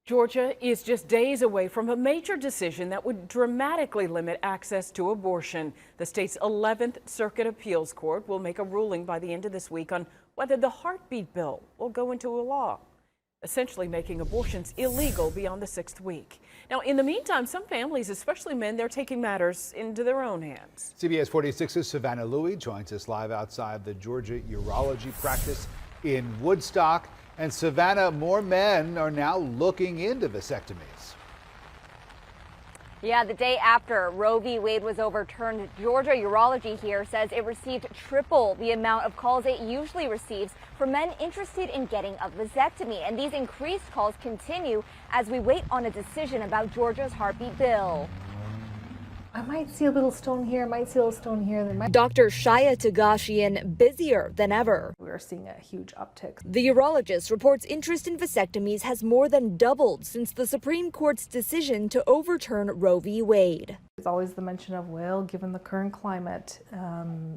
Georgia is just days away from a major decision that would dramatically limit access to abortion. The state's 11th Circuit Appeals Court will make a ruling by the end of this week on whether the heartbeat bill will go into a law, essentially making abortions illegal beyond the 6th week. Now, in the meantime, some families, especially men, they're taking matters into their own hands. CBS46's Savannah Louie joins us live outside the Georgia Urology practice in Woodstock. And Savannah, more men are now looking into vasectomies. Yeah, the day after Roe v. Wade was overturned, Georgia Urology here says it received triple the amount of calls it usually receives for men interested in getting a vasectomy. And these increased calls continue as we wait on a decision about Georgia's heartbeat bill. I might see a little stone here, might see a little stone here. Dr. Shaya Taghechian busier than ever. We're seeing a huge uptick. The urologist reports interest in vasectomies has more than doubled since the Supreme Court's decision to overturn Roe v. Wade. There's always the mention of, well, given the current climate,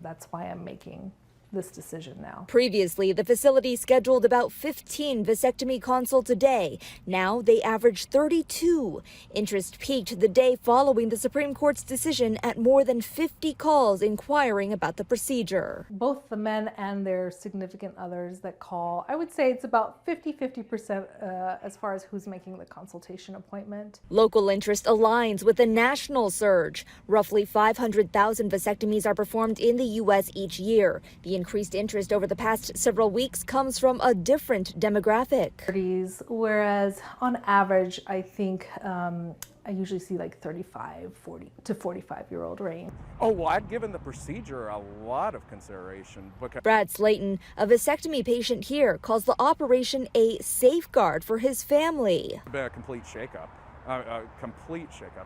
that's why I'm making this decision now. Previously, the facility scheduled about 15 vasectomy consults a day. Now they average 32. Interest peaked the day following the Supreme Court's decision at more than 50 calls inquiring about the procedure. Both the men and their significant others that call, I would say it's about 50-50% as far as who's making the consultation appointment. Local interest aligns with the national surge. Roughly 500,000 vasectomies are performed in the U.S. each year. The increased interest over the past several weeks comes from a different demographic. 30s, whereas on average, I think I usually see like 35, 40 to 45-year-old range. Oh, well, I've given the procedure a lot of consideration. Brad Slayton, a vasectomy patient here, calls the operation a safeguard for his family. It's been a complete shakeup,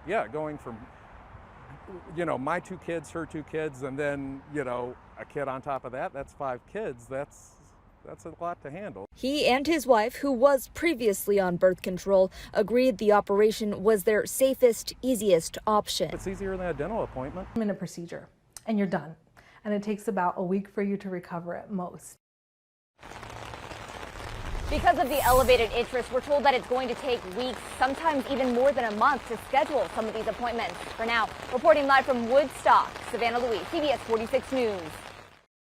Yeah, going from, my 2 kids, her 2 kids, and then, a kid on top of that, that's 5 kids. That's a lot to handle. He and his wife, who was previously on birth control, agreed the operation was their safest, easiest option. It's easier than a dental appointment. 1-minute procedure, and you're done. And it takes about a week for you to recover at most. Because of the elevated interest, we're told that it's going to take weeks, sometimes even more than a month, to schedule some of these appointments. For now, reporting live from Woodstock, Savannah Louie, CBS 46 News.